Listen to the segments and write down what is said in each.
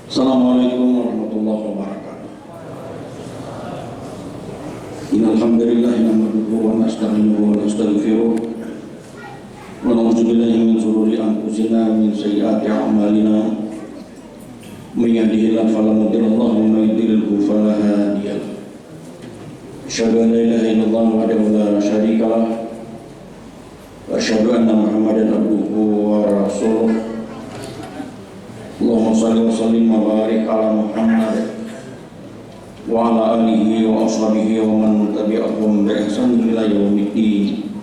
Assalamualaikum warahmatullahi wabarakatuh. Innal hamdalillah nahmaduhu wa nasta'inuhu wa nastaghfiruh wa na'udzu billahi min shururi anfusina min sayyiati a'malina. May yahdihillahu fala mudilla lahu wa may yudlilhu fala hadiya lahu. Asyhadu an la ilaha illallah wahdahu la syarika lahu wa asyhadu anna Muhammadan abduhu wa rasuluh. Allahumma shalli wa sallim wa barik ala Muhammad wa ala alihi wa ashabihi wa man tabi'ahum bi ihsan ila yaumiddin.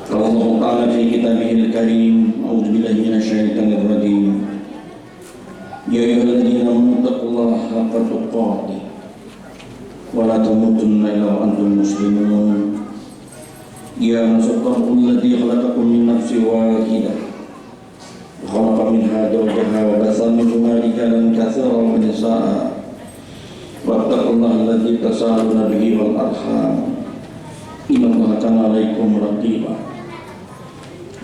Qala Allah Ta'ala fi kitabihil karim, a'udzu billahi minasy syaithanir rajim. Ya ayyuhalladzina amanu taqullaha haqqa tuqatih wa la tamutunna illa wa antum muslimun. Ya ayyuhalladzina khalaqakum min nafsin wahidah خلق منها زوجها وبث منهما رجالا كثيرا ونساء واتقوا الله الذي تساءلون به والارحام ان الله كان عليكم رقيبا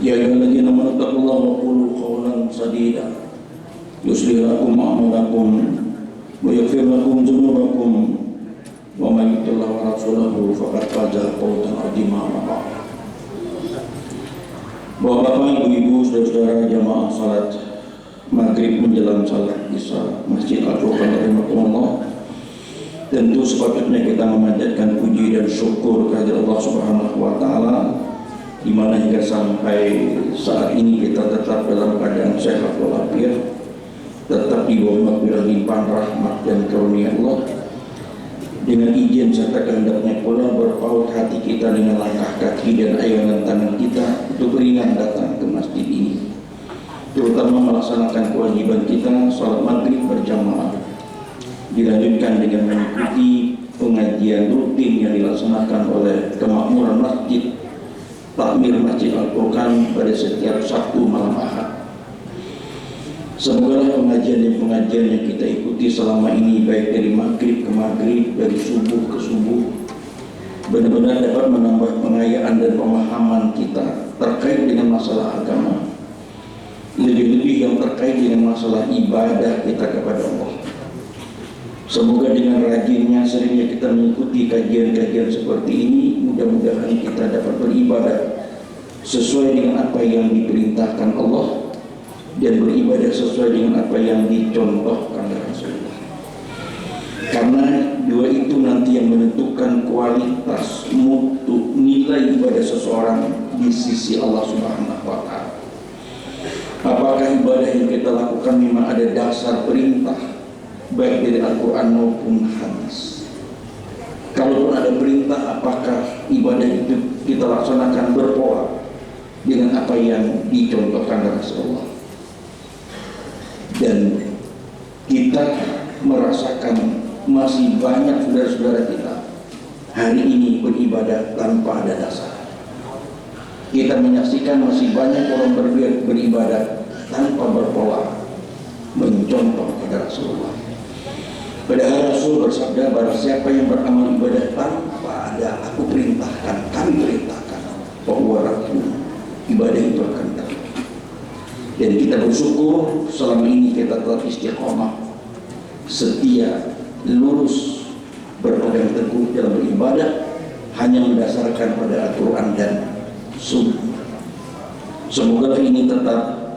يا ايها الذين امنوا اتقوا الله وقولوا قولا سديدا يصلح لكم اعمالكم ويغفر لكم ذنوبكم ومن يطع الله ورسوله فقد فاز فوزا عظيما. Bapak-bapak, ibu-ibu, saudara-saudara jamaah salat maghrib menjelang salat isya Masjid Al-Furqan rahimahullah, tentu sepatutnya kita memanjatkan puji dan syukur kehadirat Allah Subhanahu wa taala, di mana hingga sampai saat ini kita tetap dalam keadaan sehat walafiat, tetap di bawah limpahan rahmat dan karunia Allah. Dengan izin serta kehendaknya pula berpaut hati kita dengan langkah kaki dan ayunan tangan kita untuk beringat datang ke masjid ini, terutama melaksanakan kewajiban kita salat maghrib berjamaah, dilanjutkan dengan mengikuti pengajian rutin yang dilaksanakan oleh kemakmuran masjid takmir Masjid Al-Furqan pada setiap Sabtu malam Ahad. Semoga pengajian yang kita ikuti selama ini, baik dari maghrib ke maghrib, dari subuh ke subuh, benar-benar dapat menambah pengayaan dan pemahaman kita terkait dengan masalah agama, lebih-lebih yang terkait dengan masalah ibadah kita kepada Allah. Semoga dengan rajinnya, seringnya kita mengikuti kajian-kajian seperti ini, mudah-mudahan kita dapat beribadah sesuai dengan apa yang diperintahkan Allah dan beribadah sesuai dengan apa yang dicontohkan Rasulullah. Karena dua itu nanti yang menentukan kualitas, mutu, nilai ibadah seseorang di sisi Allah Subhanahu wa taala. Apakah ibadah yang kita lakukan memang ada dasar perintah baik dari Al-Qur'an maupun hadis? Kalaupun ada perintah, apakah ibadah itu kita laksanakan berpola dengan apa yang dicontohkan Rasulullah? Dan kita merasakan masih banyak saudara-saudara kita hari ini beribadah tanpa ada dasar. Kita menyaksikan masih banyak orang beribadah tanpa berpola mencontoh kepada Rasulullah. Padahal Rasul bersabda, barang siapa yang beramal ibadah tanpa ada aku perintahkan, kami perintahkan, bahwa ibadah itu akan terjadi. Dan kita bersyukur selama ini kita telah istiqomah, setia, lurus, berpegang teguh dalam beribadah hanya berdasarkan pada Al-Quran dan Sunnah. Semoga ini tetap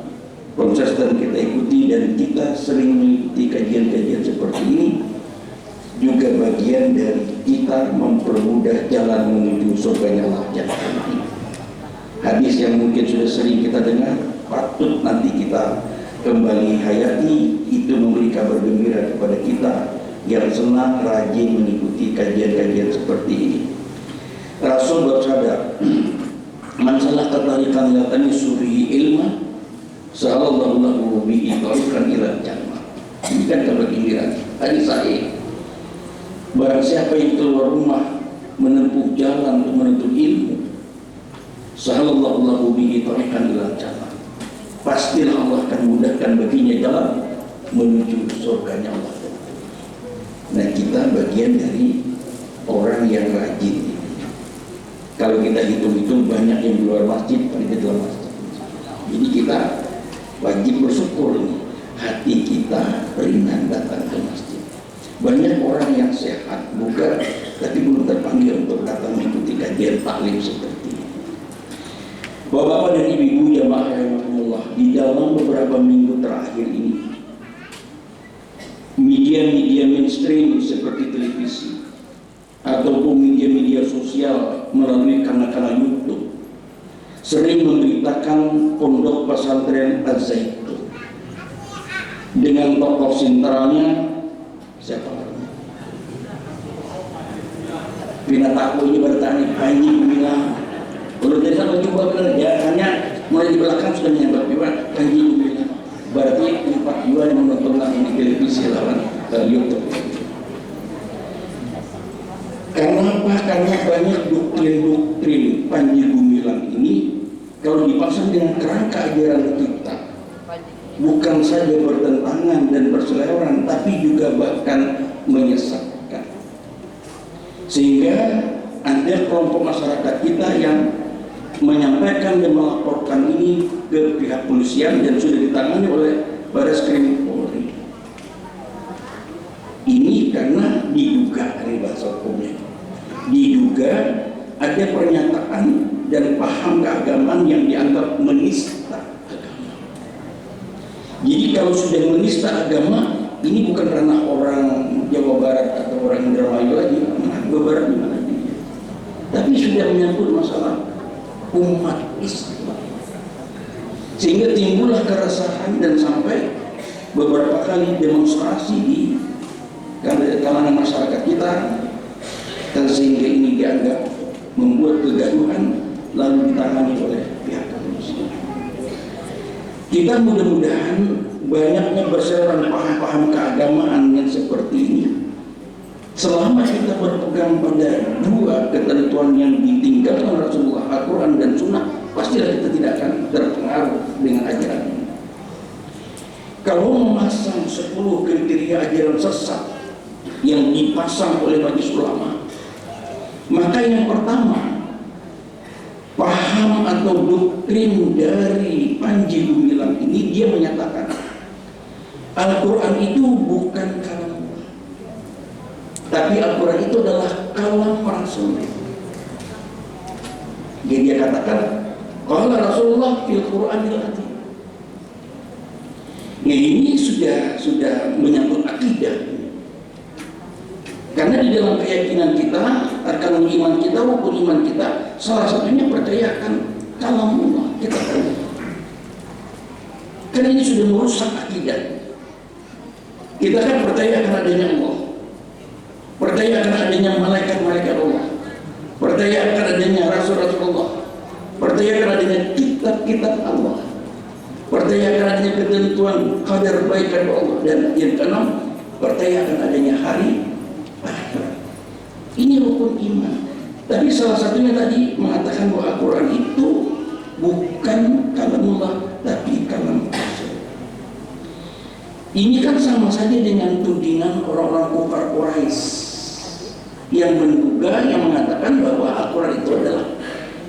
konsisten kita ikuti, dan kita sering mengikuti kajian-kajian seperti ini juga bagian dari kita mempermudah jalan menuju surganya Allah Jalla wa'ala. Hadis yang mungkin sudah sering kita dengar, patut nanti kita kembali hayati, itu memberi kabar gembira kepada kita yang senang rajin mengikuti kajian-kajian seperti ini. Rasul bersabda, man salaka tariqan la tanisuhi ilma sallallahu lahu bihi tariqan ila jannah. Ini kan kabar gembira, hadis sahih. Barang siapa yang keluar rumah menempuh jalan untuk menuntut ilmu, sallallahu lahu bihi tariqan ila jannah, pastilah Allah akan mudahkan baginya jalan menuju surganya Allah. Nah, kita bagian dari orang yang rajin. Kalau kita hitung-hitung banyak yang di luar masjid, pada di dalam masjid. Jadi kita wajib bersyukur ini. hati kita ringan datang ke masjid. Banyak orang yang sehat, bugar, tapi belum terpanggil untuk datang mengikuti kajian taklim seperti ini. Bapak-bapak dan ibu-ibu jamaah rahimakumullah, di dalam beberapa minggu terakhir ini, media-media mainstream seperti televisi ataupun media-media sosial melalui kanal-kanal YouTube sering memberitakan pondok pesantren Az-Zaitun dengan tokoh sentralnya siapa namanya? Bina tahu ini bertanya Panji Gumilang. Kalau dari sana coba kerjaannya mulai di belakang sudah menyambat juga Panji Gumilang. Berarti 4 juga yang menonton ini televisi lawan YouTube. Kenapa? Karena banyak doktrin-doktrin Panji Gumilang ini kalau dipasang dengan kerangka ajaran kita bukan saja bertentangan dan berseliweran, tapi juga bahkan menyesatkan. Sehingga ada kelompok masyarakat kita yang menyampaikan dan melaporkan ini ke pihak polisian dan sudah ditangani oleh Barreskrim Polri. Ini karena diduga, dari bahasa hukumnya, diduga ada pernyataan dan paham keagamaan yang dianggap menista agama. Jadi kalau sudah menista agama, ini bukan ranah orang Jawa Barat atau orang Indramayu lagi, Jawa Barat di mana dia, tapi sudah menyangkut masalah umat Islam. Sehingga timbullah keresahan dan sampai beberapa kali demonstrasi di kalangan masyarakat kita, dan sehingga ini dianggap membuat kegaduhan lalu ditangani oleh pihak kepolisian. Kita mudah-mudahan banyaknya berseliweran paham-paham keagamaan yang seperti ini, selama kita berpegang pada dua ketentuan yang ditinggalkan Rasulullah, Al-Quran dan Sunnah, pastilah kita tidak akan terpengaruh dengan ajaran ini. Kalau memasang 10 kriteria ajaran sesat yang dipasang oleh majelis ulama, maka yang pertama, paham atau doktrin dari Panji Gumilang ini, dia menyatakan Al-Quran itu bukan kalam Allah, tapi Al-Quran itu adalah kalam Rasul. Jadi dia katakan qala Rasulullah fil Qur'anil Azim. Nah, ini sudah menyangkut akidah. Karena di dalam keyakinan kita, arkanul iman kita, rukun iman kita, salah satunya percayakan kalam Allah, kita tahu. Karena ini sudah merusak akidah. Kita kan percaya akan adanya Allah, percaya akan adanya malaikat-malaikat Allah, percaya akan adanya Rasul-Rasul Allah, percaya akan adanya kitab-kitab Allah, percaya akan adanya ketentuan qadar baik dari Allah, dan yang keenam, percaya akan adanya hari akhirat. Ini rukun iman. Tapi salah satunya tadi mengatakan bahwa Al-Quran itu bukan kalamullah, tapi kalam Rasul. Ini kan sama saja dengan tudingan orang-orang kufar Quraisy yang menduga, yang mengatakan bahwa Al-Quran itu adalah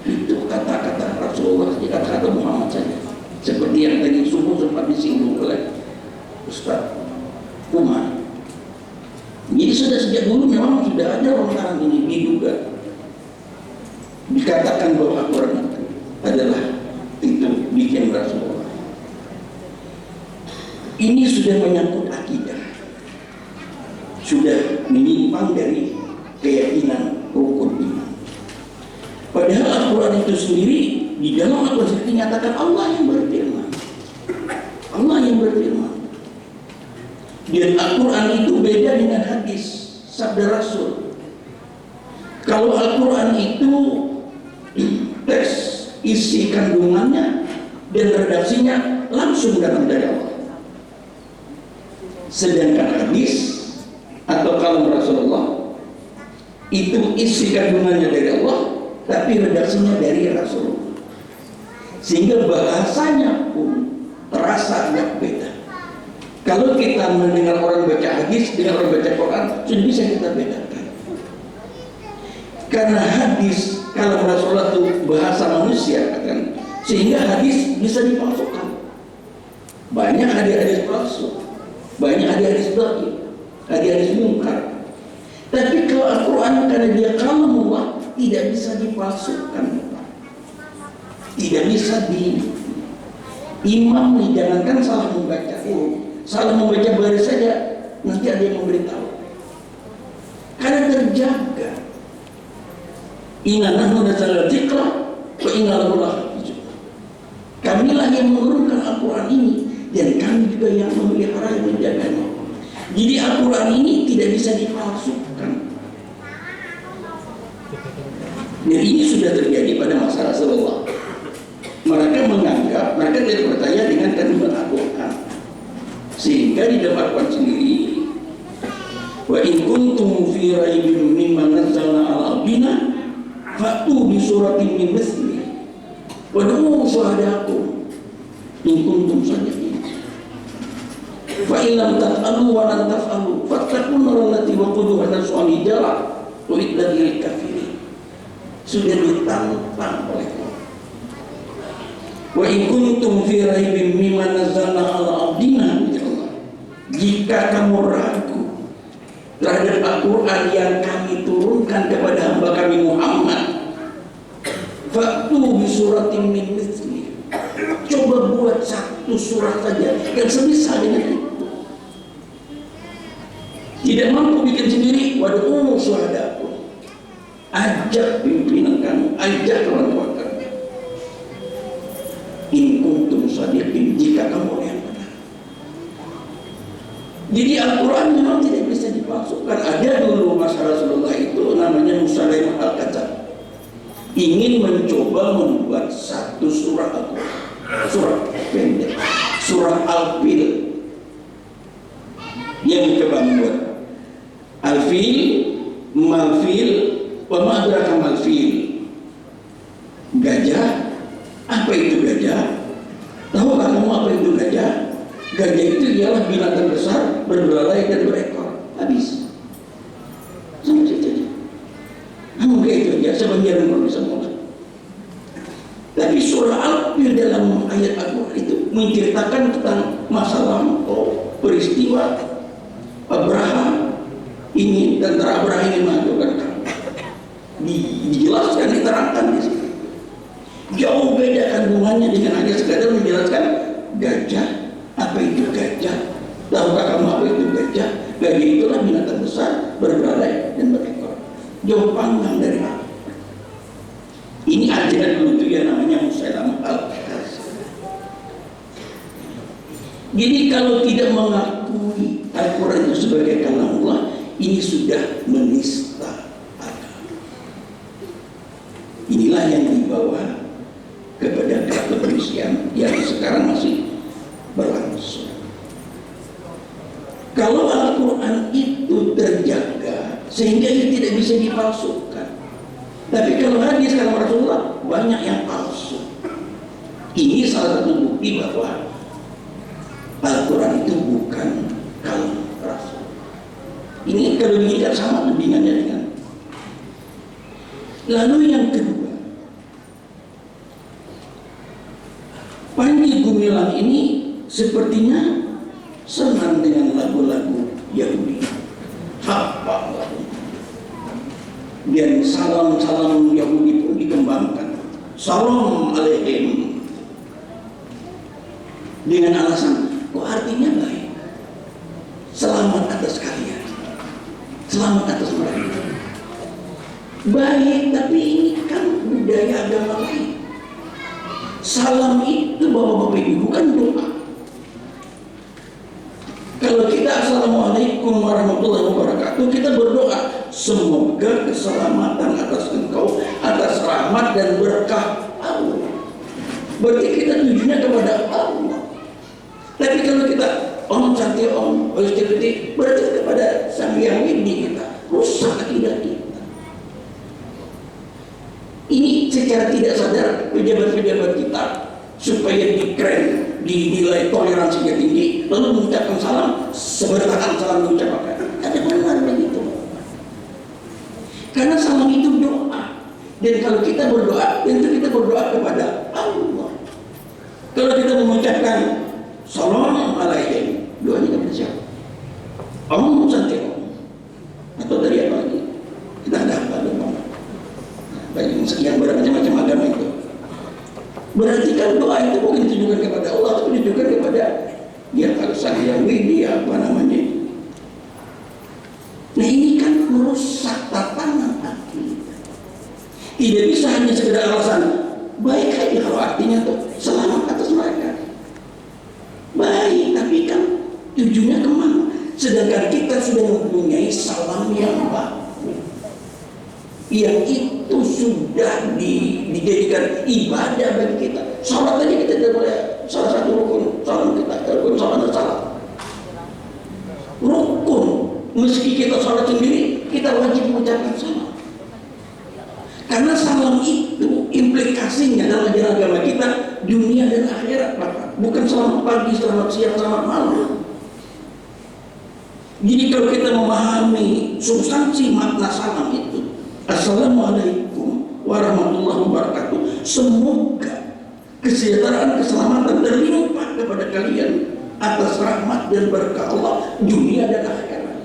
itu kata-kata Rasulullah, kata-kata Muhammad saja. Seperti yang tadi subuh sempat disinggung oleh Ustaz Umar. Jadi sudah sejak dulu memang sudah ada lontaran ini diduga, dikatakan bahwa Al-Quran itu adalah itu bikin Rasulullah. Ini sudah menyangkut akidah, sudah menyimpang dari keyakinan rukun iman. Padahal Al-Quran itu sendiri, di dalam Al-Quran sendiri dinyatakan Allah yang berfirman, Allah yang berfirman. Dan Al-Quran itu beda dengan hadis, sabda Rasul. Kalau Al-Quran itu teks isi kandungannya dan redaksinya langsung datang dari Allah. Sedangkan hadis atau kalam Rasulullah itu isi kandungannya dari Allah, tapi redaksinya dari Rasulullah. Sehingga bahasanya pun terasa agak beda. Kalau kita mendengar orang baca hadis dengan orang baca Quran, sudah bisa kita bedakan. Karena hadis kalau Rasulullah itu bahasa manusia kan, sehingga hadis bisa dipalsukan. Banyak hadis-hadis palsu, banyak hadis-hadis dhaif, hadis-hadis mungkar. Tapi kalau Al-Quran karena dia kalamullah tidak bisa dipalsukan, tidak bisa imam nih, jangankan salah membaca, salah membaca baris saja nanti ada yang memberitahu. Karena terjaga. Inna nahnu nazzalna dzikra wa inna lahu lahafizun. Kamilah yang menurunkan Al-Quran ini dan kami juga yang memelihara yang menjaganya. Jadi Al-Quran ini tidak bisa dipalsukan. Dan ini sudah terjadi pada masa Rasulullah. Mereka menganggap, mereka tidak percaya dengan kandungan Al-Quran, sehingga didapatkan sendiri. Wa in kuntum fi raibin mimma nazzalna ala abdina fa'tu bi suratin min mithlihi wad'u syuhadakum in kuntum shadiqin. Fa in lam taf'alu wa lan taf'alu fattaqun allati waquduha an-nasu wal hijarah wa iddat lil kafirin. Sudah ditantang oleh Allah. Wa in kuntum fi raibin mimma nazzalna ala abdina, jika kamu ragu terhadap Al-Quran yang kami turunkan kepada hamba kami Muhammad, fa'tu bi suratin min mithlihi, coba buat satu surat saja yang semisal dengan itu. Tidak mampu bikin sendiri, wad'u syuhadakum, ajak pimpinan kamu, ajak kawan-kawan kamu. In kuntum shadiqin, jika kamu yang benar. Jadi Al-Quran memang tidak bisa dipalsukan. Ada dulu masa Rasulullah itu namanya Musailamah Al-Kadzdzab, ingin mencoba membuat satu surah Al-Quran, surah pendek, surah Al-Fil, yang mencoba membuat Al-Fil, Mal-Fil, wa ma adraka mal-Fil. Gajah. Apa itu gajah? Tahukah kamu apa itu gajah? Gajah itu ialah binatang besar, berbelalai dan berekor. Habis. Sampai situ. Namun itu aja, sebenarnya belum bisa mulai. Tapi surah Al-Fil dalam ayat Al-Quran itu menceritakan tentang masa lampau, peristiwa Abraham ini, tentara Abraham ini mengajukan kamu. Dijelaskan, diterangkan di sini. Jauh beda kandungannya dengan hanya sekadar menjelaskan gajah. Apa itu gajah? Tahukah kamu apa itu gajah? Gajah itulah binatang besar, berbelalai dan berekor. Jauh panggang dari apa? Ini ajaran dulu itu yang namanya Musailamah Al-Kadzdzab. Jadi kalau tidak mengakui Al-Quran itu sebagai kalamullah, ini sudah menista agama. Inilah yang dibawa kepada kepolisian yang sekarang masih berlangsung. Kalau Al-Quran itu terjaga sehingga itu tidak bisa dipalsukan. Tapi kalau hadis kata Rasulullah banyak yang palsu. Ini salah satu bukti bahwa Al-Quran itu bukan kalam Rasul. Ini kalau tidak sama dengan. Lalu yang kedua, Panji Gumilang ini sepertinya senang dengan lagu-lagu Yahudi. Hafal lagu. Dan salam-salam Yahudi pun dikembangkan. Salam alaihim. Dengan alasan, kok artinya baik. Selamat atas kalian. Selamat atas mereka. Baik, tapi ini kan budaya agama lain. Salam itu bapak-bapak ibu bukan doa. Kalau kita assalamualaikum warahmatullahi wabarakatuh, kita berdoa semoga keselamatan atas engkau, atas rahmat dan berkah Allah. Berarti kita tujuannya kepada Allah. Tapi kalau kita Om Santi Om, berarti kepada Sang Yang Widi kita, rusak akidah kita. Ini secara tidak sadar pejabat-pejabat kita supaya dikeren, dinilai toleransinya tinggi, lalu mengucapkan salam, sebertakan salam diucapkan. Tapi benar begitu. Karena salam itu doa. Dan kalau kita berdoa, tentu kita berdoa kepada Allah. Kalau kita mengucapkan Salam alaikum. Doanya kepada siapa? Om santai om. Atau dari apa lagi? Kita ada apa doa? Banyak sekian bermacam-macam agama itu. Berarti kan doa itu bukan ditujukan kepada Allah, tapi ditujukan kepada dia alasan yang dia apa namanya. Nah ini kan merusak tatanan hati. Tidak bisa hanya sekedar alasan baik aja kalau artinya tuh selamat atas mereka. Baik, tapi kan tujuannya kemana? Sedangkan kita sudah mempunyai salam yang baku, yang itu sudah dijadikan ibadah bagi kita. Salat aja kita tidak boleh, salah satu rukun salam kita, rukun salam dan salam. Rukun, meski kita salat sendiri, kita wajib mengucapkan salam. Karena salam itu implikasinya dalam ajaran agama kita dunia dan akhirat, Bapak. Bukan selamat pagi, selamat siang, selamat malam. Jadi kalau kita memahami substansi makna salam itu, Assalamualaikum warahmatullahi wabarakatuh, semoga kesejahteraan, keselamatan terlimpah kepada kalian atas rahmat dan berkah Allah dunia dan akhirat.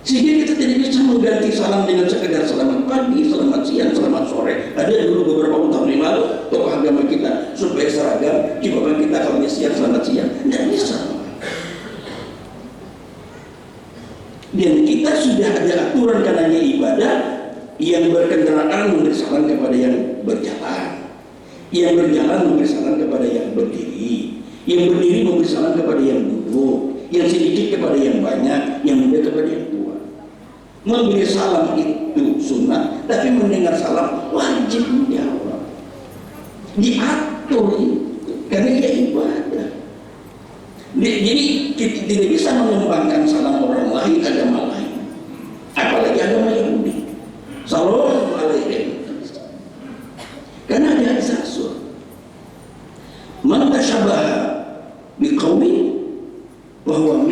Sehingga kita tidak bisa mengganti salam dengan sekedar selamat pagi, selamat siang, selamat sore. Ada dulu beberapa tahun yang lalu tokoh agama kita supaya seragam, coba kita kalau siang selamat siang, tidak bisa. Dan kita sudah ada aturan karenanya ibadah yang berkendaraan memberi salam kepada yang berjalan, yang berjalan memberi salam kepada yang berdiri, yang berdiri memberi salam kepada yang duduk, yang sedikit kepada yang banyak, yang muda kepada yang tua. Memberi salam itu sunnah, tapi mendengar salam wajib menjawab. Diatur itu karena dia ibadah. Jadi kita tidak bisa mengembangkan salam orang lain, agama lain, apalagi agama Yahudi. Salam alaikum. Karena ada hadis Rasul, man tasyabaha biqaumin bahwa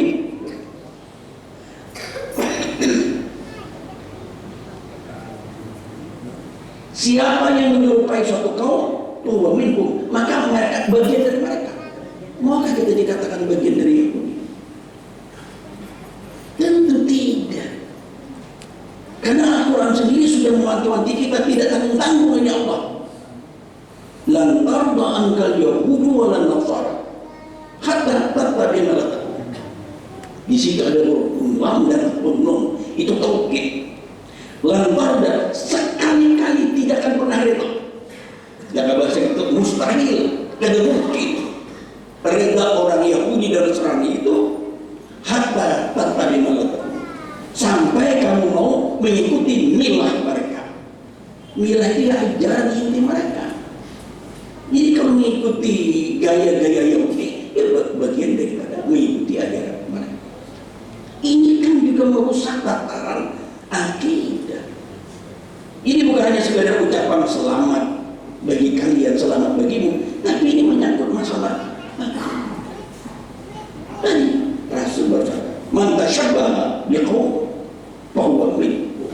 siapa yang menyerupai suatu kaum, bahwa minhum, maka mereka bagian dari mereka. Maukah kita dikatakan bagian dari Yahudi? Tentu tidak. Karena Al-Quran sendiri sudah mewanti-wanti kita tidak tanggung-tanggung hanya Allah. Lan tarda ankal yahudu wa lan nasara hatta tattabi'a millatakum. Di situ ada huruf lam dan huruf nun. Itu taukid. Lan tarda sekali-kali tidak akan pernah reda. Dalam bahasa itu mustahil, tidak mungkin reda orang Yahudi dan Nasrani itu hatta tattabi'a millatakum, sampai kamu mau mengikuti milah mereka. Milah itu ajaran inti mereka. Jadi kalau mengikuti gaya-gaya Yahudi, ya bagian daripada mengikuti ajaran mereka. Ini kan juga merusak tataran akidah. Ini bukan hanya sekedar ucapan selamat bagi kalian, selamat bagimu, tapi ini menyangkut masalah tadi Rasul berkata, man tashabbaha biqaum fahuwa minhum.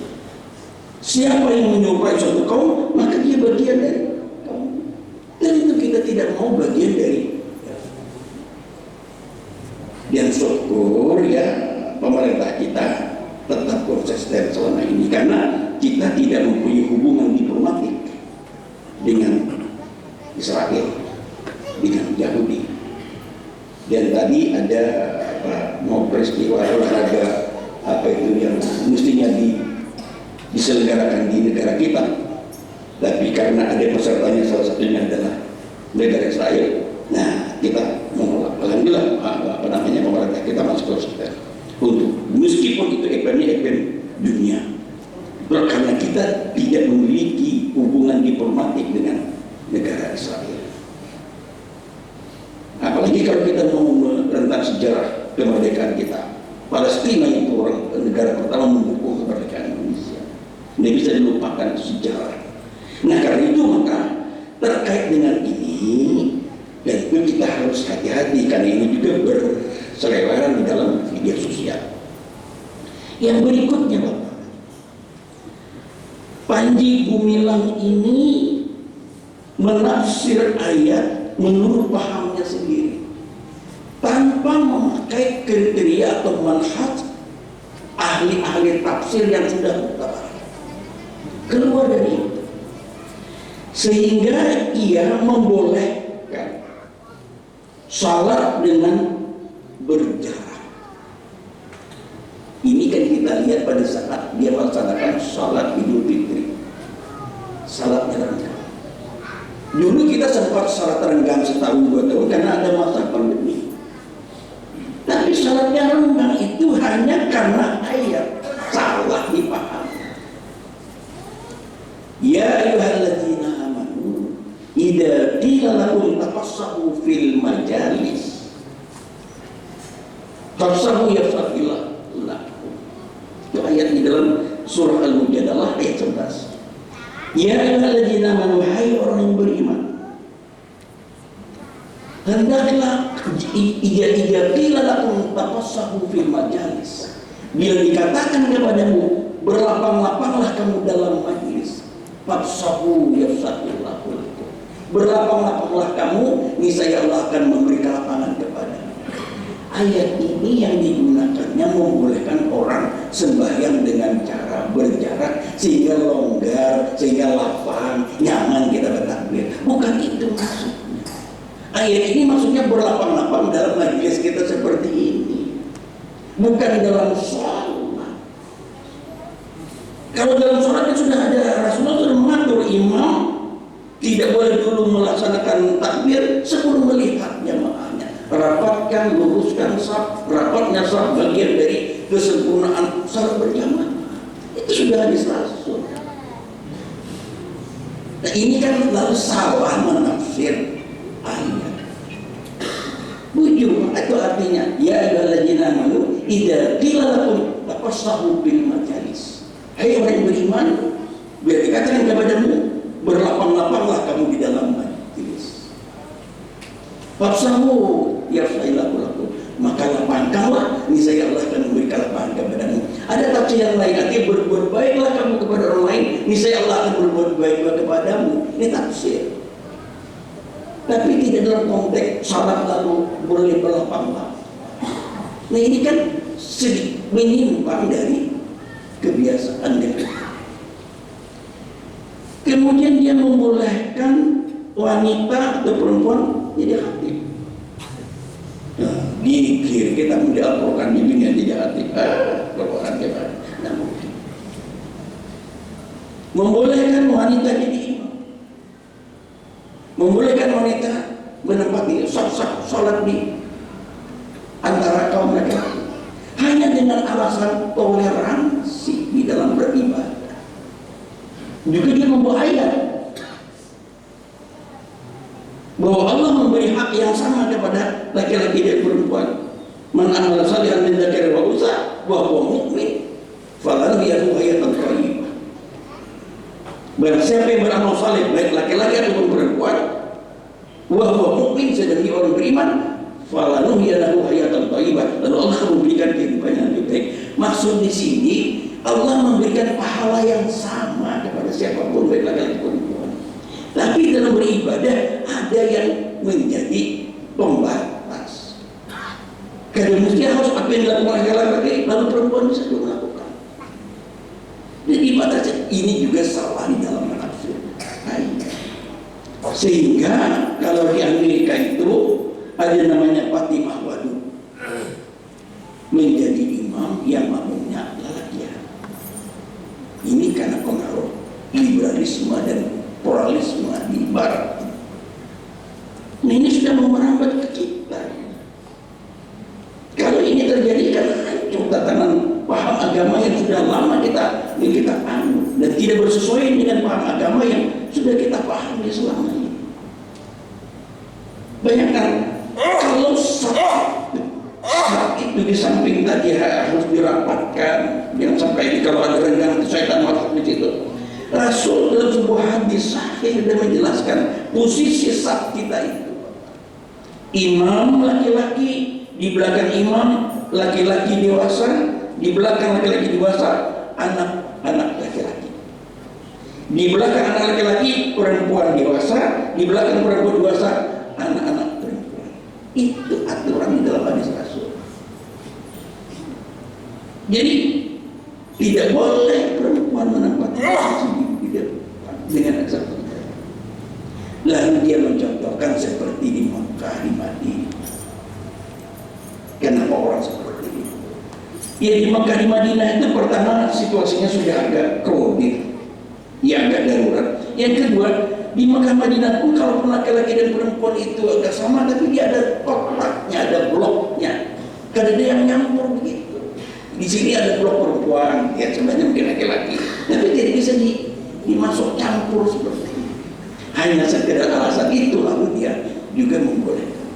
Siapa yang menyerupai suatu kaum, maka dia bagian dari kaum. Dan itu kita tidak mau bagian dari. Dan syukur ya pemerintah kita tetap konsisten selama ini, karena kita tidak mempunyai hubungan diplomatik dengan Israel, dengan Yahudi. Dan tadi ada mau peristiwa olahraga apa itu yang mestinya diselenggarakan di negara kita, tapi karena ada pesertanya salah satunya adalah negara Israel, nah kita menolak. Alhamdulillah apa namanya pemerintah kita masih konsisten untuk meskipun itu event dunia, karena kita tidak memiliki hubungan diplomatik dengan negara Israel. Apalagi kalau kita mau tentang sejarah kemerdekaan kita, Palestina itu orang negara pertama mendukung kemerdekaan Indonesia. Ini bisa dilupakan sejarah. Nah karena itu maka terkait dengan ini, dan itu kita harus hati-hati karena ini juga berseliweran di dalam media sosial. Yang berikutnya Bapak, Panji Gumilang ini menafsir ayat menurut pahamnya sendiri tanpa memakai kriteria atau manhaj ahli-ahli tafsir yang sudah mutabar, keluar dari itu, sehingga ia membolehkan salat dengan berjarak. Ini kan kita lihat pada saat dia melaksanakan salat Idul Fitri, salatnya renggang. Dulu kita sempat salat renggang setahun 2 tahun karena ada masa pandemi. Tapi salatnya renggang itu hanya karena ayat salah dipahami. Ya ayyuhalladzina amanu idza qila lakum tafassahu fil majalis fafsahu yafsahillah lakum. Itu ayat di dalam surah Al-Mujadalah ayat 11. Ya ayyuhalladzina amanu, hai orang yang beriman, hendaklah idza qila lakum tafassahu fil majalis, bila dikatakan kepadamu berlapang-lapanglah kamu dalam majlis, fafsahu yafsahillah lakum, berlapang-lapanglah kamu, niscaya Allah akan memberi kelapangan kepadamu. Ayat ini yang digunakannya membolehkan orang sembahyang dengan cara berjarak sehingga longgar, sehingga lapang, nyaman kita bertakbir. Bukan itu maksudnya. Ayat ini maksudnya berlapang-lapang dalam majelis kita seperti ini, bukan dalam sholat. Kalau dalam sholat sudah ada, Rasulullah sudah mengatur imam tidak boleh dulu melaksanakan takbir sebelum melihat jamaahnya. Rapatkan, luruskan saf. Rapatnya saf bagian dari kesempurnaan salat berjamaah. Itu sudah hadis Rasul. Nah ini kan lalu salah menafsir ayat. Bujur itu artinya ya ayyuhalladzina amanu idza qila lakum tafassahu bil majalis. Hai orang yang beriman, bila dikatakan kepadamu berlapang-lapanglah kamu di dalam majelis, fafsahu yafsahillah lakum, maka lapangkanlah, niscaya Allah akan memberi kelapangan kepadamu. Ada tafsir yang lain, artinya berbuat baiklah kamu kepada orang lain, niscaya Allah akan berbuat baik kepadamu. Ini tafsir, tapi tidak dalam konteks salat lalu boleh berlapang-lapang. Nah ini kan sedikit menyimpang dari kebiasaan kita. Kemudian dia membolehkan wanita atau perempuan jadi khatib. Nah, dikir kita mendilaporkan dirinya jadi khatib. Keluaran kita. Nah, mungkin. Membolehkan wanita jadi imam. Membolehkan wanita menempati saf-saf salat di antara kaum laki-laki hanya dengan alasan toleransi di dalam beribadah. Juga dia membawa ayat bahwa Allah memberi hak yang sama kepada laki-laki dan perempuan. Man amala salihan min dzakarin wa unsa wa huwa mu'min falahu hayatan thayyibah. Barang siapa yang beramal saleh baik laki-laki ataupun perempuan, wa huwa mu'min, sedang dia orang beriman, falahu hayatan thayyibah, lalu Allah memberikan kehidupan yang lebih baik. Maksud di sini Allah memberikan pahala yang sama kepada siapapun baik laki-laki perempuan. Tapi dalam beribadah ada yang menjadi pembatas. Karena mesti harus apa yang dilakukan laki-laki lalu perempuan bisa juga melakukan. Jadi batasnya ini juga salah di dalam menafsir. Sehingga kalau di Amerika itu ada namanya Fatimah Wadud, menjadi imam yang makmumnya laki-laki. Ini karena pengaruh liberalisme dan pluralisme di barat. Nah ini sudah mau merambat ke kita. Kalau ini terjadi karena hancur tatanan paham agama yang sudah lama kita anut dan tidak bersesuaian dengan paham agama yang sudah kita pahami selama ini. Bayangkan kalau saat itu di samping tadi harus dirapatkan, jangan sampai kalau ada renggang syaitan masuk di situ. Rasul dalam sebuah hadis sahih sudah menjelaskan posisi saf kita itu. Imam laki-laki, di belakang imam laki-laki dewasa, di belakang laki-laki dewasa anak-anak laki-laki. Di belakang anak laki-laki perempuan dewasa, di belakang perempuan dewasa anak-anak perempuan. Itu aturan di dalam hadis Rasul. Jadi tidak boleh perempuan menempati posisi di depan dengan eksekutif. Lalu dia mencontohkan seperti di Mekah, di Madinah. Kenapa orang seperti itu? Ya di Mekah, di Madinah itu pertama situasinya sudah agak kredit, ya agak darurat. Yang kedua, di Mekah Madinah pun kalau laki-laki dan perempuan itu agak sama, tapi dia ada kotaknya, ada bloknya. Kadang ada yang nyampur begitu. Di sini ada blok perempuan, ya sebenarnya mungkin laki-laki, tapi tidak bisa dimasuk campur seperti itu. Hanya sekedar alasan itu lalu dia juga membolehkan.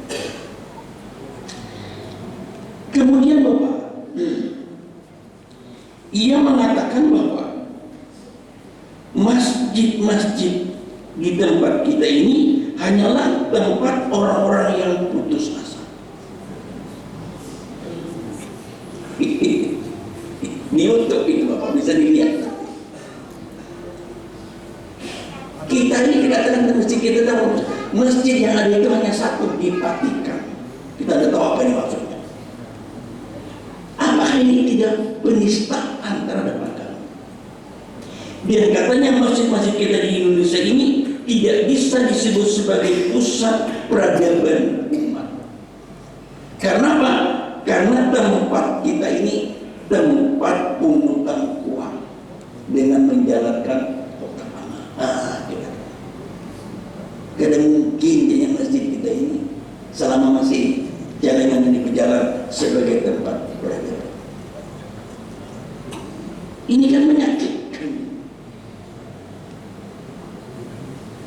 Kemudian Bapak, ia mengatakan bahwa masjid-masjid di tempat kita ini hanyalah tempat orang-orang yang putus asa. Di YouTube itu Bapak bisa dilihat. Kita ini kedatangan ke masjid, kita tahu masjid yang ada itu hanya satu di Vatikan. Kita tidak tahu apa ini maksudnya. Apakah ini tidak penistaan terhadap agama? Dan katanya masjid-masjid kita di Indonesia ini tidak bisa disebut sebagai pusat peradaban umat. Karena apa? Karena tempat kita ini tempat pungutan uang dengan menjalankan kotak amal. Kadang mungkin dengan masjid kita ini selama masih jalanan ini berjalan sebagai tempat peradaban. Ini kan menyakitkan.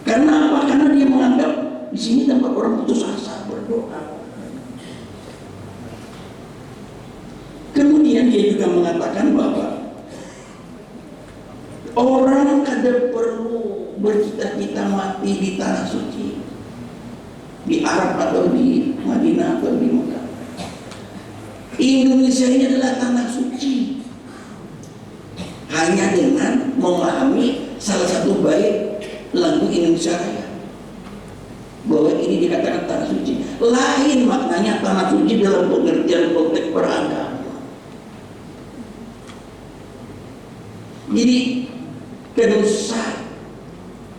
Karena apa? Karena dia menganggap di sini tempat orang putus asa berdoa. Kemudian dia juga mengatakan bahwa orang kadang perlu bercita-cita mati di tanah suci, di Arab atau di Madinah atau di Mekah. Indonesia ini adalah tanah suci. Hanya dengan memahami salah satu bait lagu Indonesia Raya bahwa ini dikatakan tanah suci. Lain maknanya tanah suci dalam pengertian konteks beragama. Jadi kedosa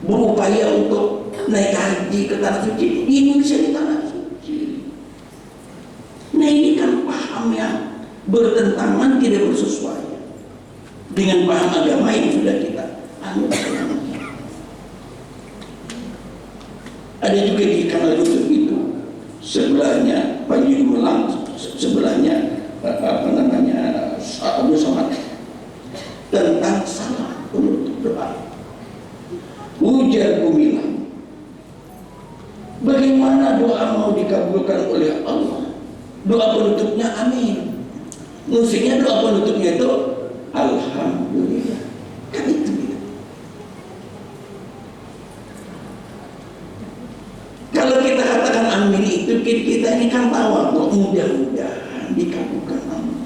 berupaya untuk naik haji ke tanah suci, Indonesia di tanah suci. Nah ini kan paham yang bertentangan, tidak bersesuaian dengan paham agama yang sudah kita anut. Ada juga di kanal YouTube itu sebelahnya Panji Gumilang, sebelahnya apa namanya Abu Samad tentang salah penutup doa. Ujar Gumilang, bagaimana doa mau dikabulkan oleh Allah? Doa penutupnya amin. Musiknya doa penutupnya itu alhamdulillah. Kan itu dia. Kalau kita katakan amin itu kita ini kan tahu mudah-mudahan dikabulkan amin.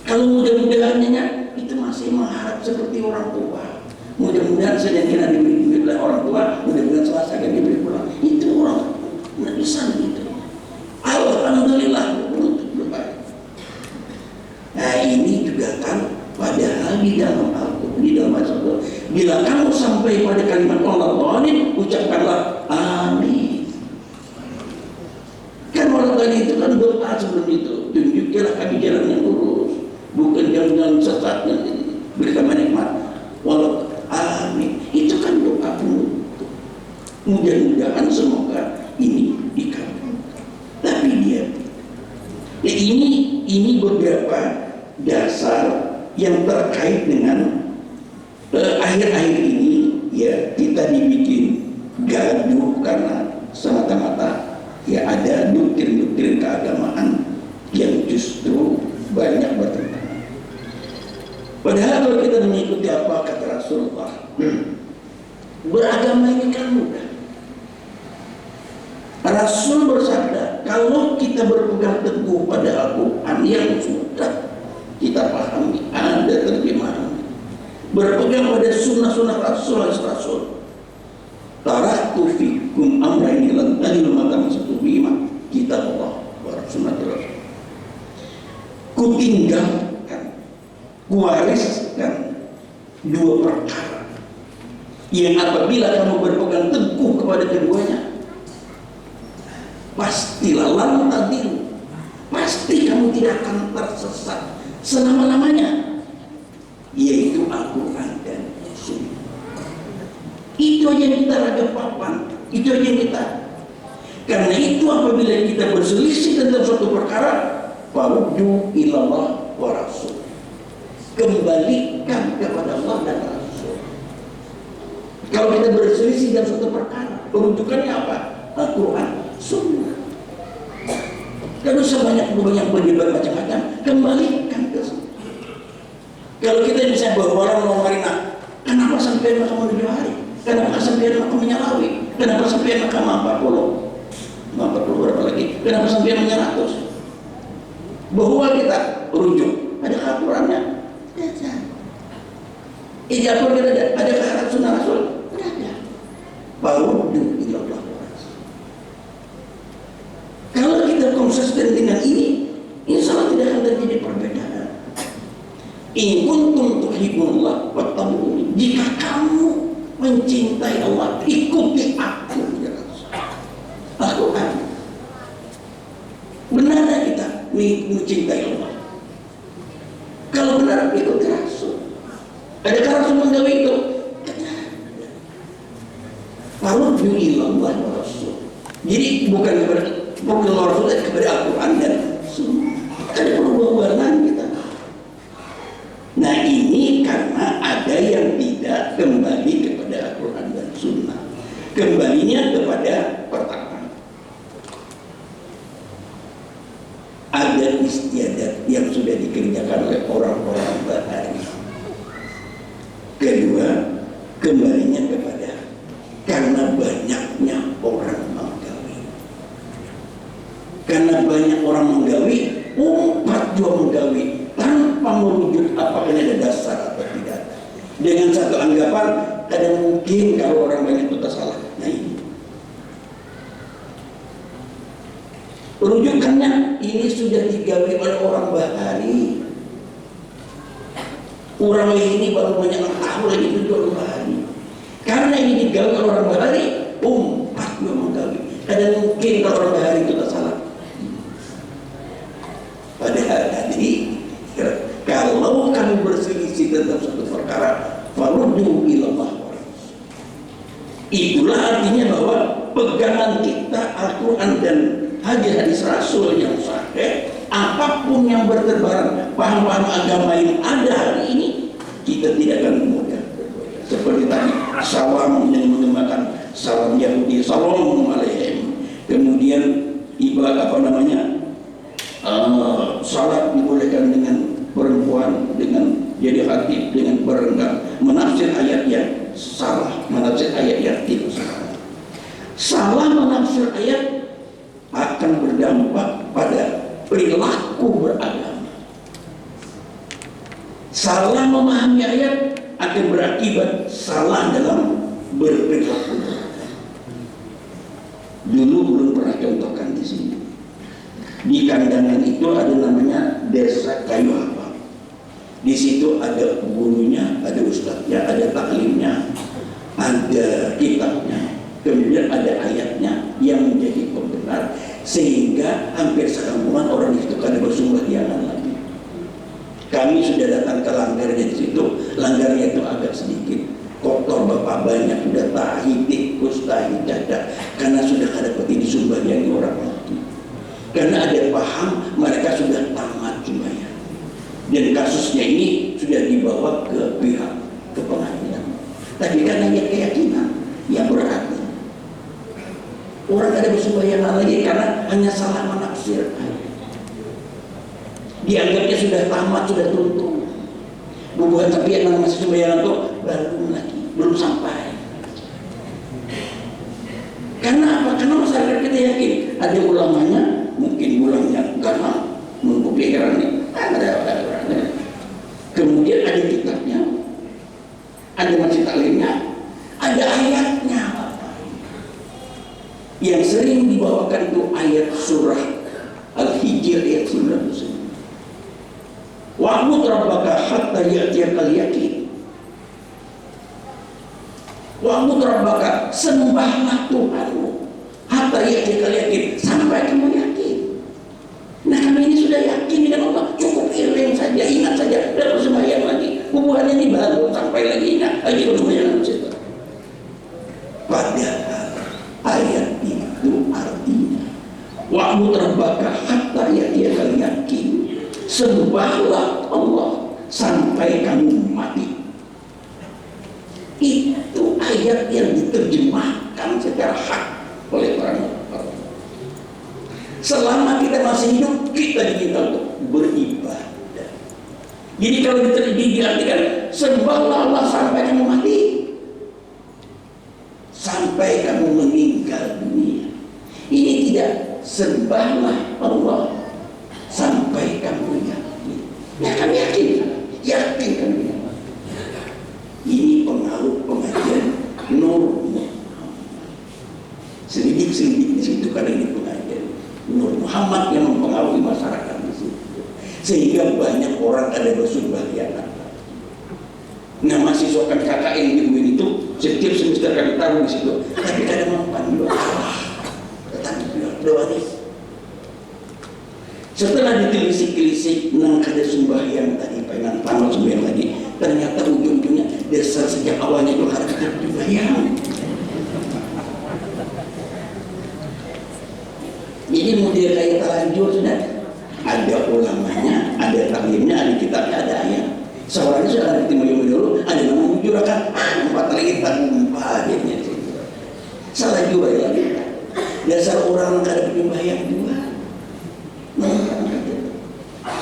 Kalau mudah-mudahannya itu masih mengharap seperti orang tua. Mudah-mudahan sedang kita diberi duit oleh orang tua, mudah-mudahan selasa akan diberi pulang. Itu orang nggak bisa begitu. Alhamdulillah untuk berbaik. Nah ini juga kan padahal di dalam Al-Quran, di dalam Al-Quran, bila kamu sampai pada kalimat Allah ini ucapkanlah amin. Kan orang tadi itu kan doa sebelum itu, tunjukilah kami jalan yang lurus, bukan jalan-jalan sesatnya, berikan nikmat. Walau amin, itu kan doa penutup. Mudah-mudahan semoga ini dikabulkan. Tapi dia, ya ini beberapa dasar yang terkait dengan akhir-akhir ini ya kita dibikin gaduh karena semata-mata ya ada doktrin-doktrin keagamaan yang justru banyak bertentangan. Padahal kalau kita mengikuti apa kata Rasulullah, beragama ini kan mudah. Rasul bersabda, kalau kita berpegang teguh pada Al-Quran yang sudah kita pahami, ada terjemahan, berpegang pada sunnah-sunnah Rasul, taraktu fikum amraini lan tadillu ma tamsatu bihima kitab Allah wa sunnah. Kutinggalkan, kuwariskan dua perkara yang apabila kamu berpegang teguh kepada keduanya, pastilah lan tadiru, pasti kamu tidak akan tersesat selama-lamanya, yaitu Al-Quran dan Sunnah. Itu aja yang kita raga papan, itu aja yang kita. Karena itu apabila kita berselisih tentang suatu perkara, faruddu ilallah wa rasul, kembalikan kepada Allah dan Rasul. Kalau kita berselisih dalam suatu perkara, rujukannya apa? Al-Quran, Sunnah. Kalau sebanyak berdebat macam-macam, kembalikan ke sana. Kalau kita misalnya orang mau marina, kenapa sampai mahkamah 7 hari? Kenapa sampai mahkamah Nyalawi? Kenapa sampai mahkamah 40 berapa lagi? Kenapa sampai 100? Bahwa kita rujuk, ada aturannya? Ada. Ijabah ada. Ada sunnah Rasul? Ada. Faruddu ilallah. Kalau kita konsisten dengan ini, insya Allah tidak akan terjadi perbedaan. In kuntum tuhibbunallah fattabi'uni. Jika kamu mencintai Allah, ikuti aku. Aku kan benar kita mencintai Allah. Kalau benar ikuti Rasul. Adakah Rasul menggawe itu? Faruddu ilallah wa rasul. Jadi bukan Rasul, kepada Al-Quran dan Sunnah. Ada perubahan kita. Nah ini karena ada yang tidak kembali kepada Al-Quran dan Sunnah, kembalinya kepada pertama. Ada istiadat yang sudah dikerjakan oleh orang-orang bahari. Kedua, kembalinya kepada karena banyaknya orang menggawi. Karena banyak orang menggawi, umpat juga menggawi tanpa merujuk apakah ada dasar atau tidak. Dengan satu anggapan, ada mungkin kalau orang banyak itu salah. Nah ini rujukannya, ini sudah digawe oleh orang bahari. Orang ini baru banyak tahu lagi itu orang bahari. Karena ini digawe oleh orang bahari, umpat juga menggawe. Ada mungkin kalau orang bahari itu tak salah. Padahal tadi, kalau kami berselisih tentang suatu perkara, faruddu ilallah. Itulah artinya bahwa pegangan kita Al-Quran dan hadis Rasul yang sahih, apapun yang berterbaran paham-paham agama yang ada hari ini, kita tidak akan mudah. Seperti tadi, salam yang menggunakan salam Yahudi, salam alaihim. Kemudian ibadah salat dibolehkan dengan perempuan, dengan jadi khatib, dengan berenggang, menafsir ayat yang salah, menafsir ayat yang tidak salah. Salah menafsir ayat akan berdampak pada perilaku beragama. Salah memahami ayat akan berakibat salah dalam berperilaku. Dulu belum pernah contohkan di sini. Di Kandangan itu ada namanya Desa Kayu Abang. Di situ ada gurunya, ada ustadznya, ada taklimnya, ada kitabnya, kemudian ada ayatnya yang menjadi pembenar, sehingga hampir sekampungan orang di situ kada bersumber dianan lagi. Kami sudah datang ke langgarnya di situ, langgarnya itu agak sedikit kotor, bapak banyak sudah tahi tikus, tahi cacat, karena sudah kada peti disumbangi orang lagi. Karena ada paham mereka sudah tamat sembahyang, dan kasusnya ini sudah dibawa ke pihak ke pengadilan. Tapi karena dia keyakinan yang berat, orang ada bersembahyang lagi karena hanya salah menafsir. Dianggapnya sudah tamat, sudah tuntung. Bukan tapi yang masih sembahyang itu belum lagi, belum sampai. Karena apa? Karena masyarakat kita yakin ada ulamanya, mungkin ulangnya karena mempublikasikannya ada. Kemudian ada kitabnya, ada masjid taklimnya, ada ayatnya. Yang sering dibawakan itu ayat surah ayat 99. Wa'bud rabbaka hatta ya'tiyakal yaqin. Wa'bud rabbaka, sembahlah Tuhanmu hatta ya'tiyakal yaqin, sampai kamu yakin. Nah, kami ini sudah yakin dengan Allah, cukup iring saja, ingat saja, dan sembahyang lagi. Hubungannya ini baru sampai lagi ingat lagi sembahyang saja. Padahal ayat itu artinya wa'bud rabbaka hatta ya'tiyakal yaqin, sembahlah Allah sampai kamu mati. Itu ayat yang diterjemahkan secara hak oleh orang. Selama kita masih hidup, kita diminta untuk beribadah. Jadi kalau diartikan sembahlah Allah sampai kamu mati, sampai kamu meninggal dunia. Ini tidak sembahlah Allah sampai kamu yakin. Ya, kami yakin, yakin kami. Ini pengaruh pengajian Nur Muhammad. Selidik-selidik di situ karena ini pengajian Nur Muhammad yang mempengaruhi masyarakat di situ, sehingga banyak orang ada bersumbahyangan. Nah, mahasiswa kan KKN di UIN itu setiap semester kami taruh di situ, tapi ada mempan doa, tetapi doa ini. Setelah ditelisik-telisik, nang ada sembahyang tadi, pengen tamat sembahyang tadi, ternyata ujung-ujungnya dasar sejak awalnya itu harus sembahyang. Jadi mau dia kayak terlanjur sudah ada ulamanya, ada taklimnya, ada kitabnya, ada ayat. Seorang sudah ada timur dulu, ada yang menjurakan 4 lagi tanpa akhirnya. Salah juga lagi. Dasar orang nggak ada penyembahyang juga.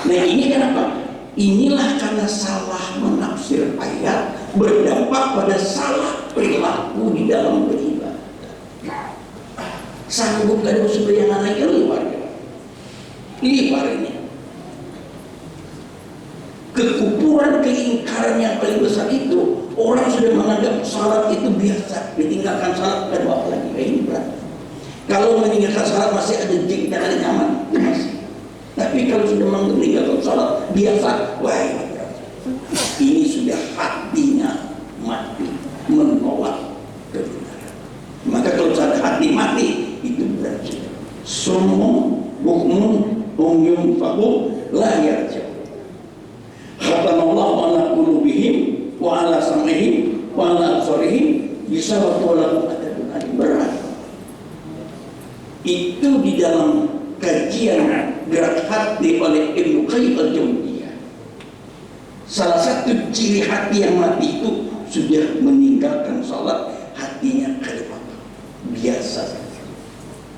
Nah, ini kenapa? Inilah karena salah menafsir ayat berdampak pada salah perilaku di dalam beribadah. Sanggup gak ada yang lagi liwar ini. Kekufuran, keingkaran yang paling besar itu orang sudah menganggap salat itu biasa, ditinggalkan salat ada apa lagi? Ini berat. Kalau meninggalkan salat masih ada jeng dan ada nyaman, itu masih. Tapi kalau sudah meninggalkan salat biasa, wah ini sudah hatinya mati menolak kebenaran. Maka kalau sudah hati mati itu berarti sumu bukmun umyum fahu la yarja. Khatamullahu ala qulubihim wa ala sam'ihim wa ala absarihim bisawatu lahum adabun alim. Berat. Itu di dalam kajian gerak hati oleh Ibnu Qayyim al-Jauziyah. Salah satu ciri hati yang mati itu sudah meninggalkan salat, hatinya kalifat biasa.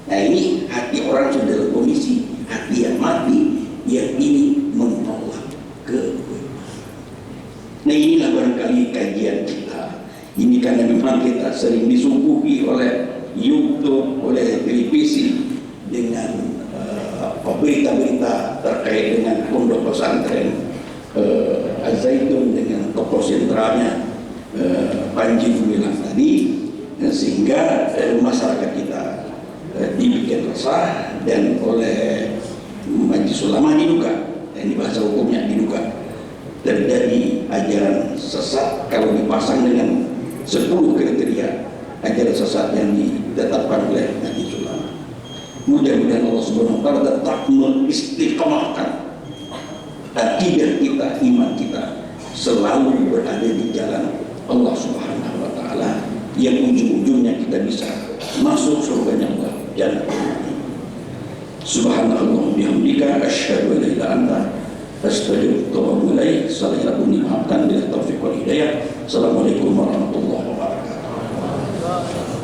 Nah, ini hati orang sudah kondisi hati yang mati, yang ini menolak kebenaran. Nah, inilah barangkali kajian kita. Ini karena memang kita sering disuguhi oleh YouTube, oleh televisi dengan berita-berita terkait dengan pondok pesantren Az-Zaitun dengan tokoh sentralnya Panji Gumilang tadi, sehingga masyarakat kita dibikin resah dan oleh Majelis Ulama diduga, ini bahasa hukumnya diduga dari ajaran sesat kalau dipasang dengan 10 kriteria ajaran sesat yang ditetapkan oleh Majelis Ulama. Mudah-mudahan Allah Subhanahu wa taala tetap mengistiqomahkan akidah kita, iman kita selalu berada di jalan Allah Subhanahu wa taala, yang ujung-ujungnya kita bisa masuk surganya Allah jannah. Subhanallah bihamdika asyhadu an la ilaha illa anta astaghfiruka wa atubu ilaik. Sallallahu maafkan bila taufiq wal hidayah. Assalamualaikum warahmatullahi wabarakatuh.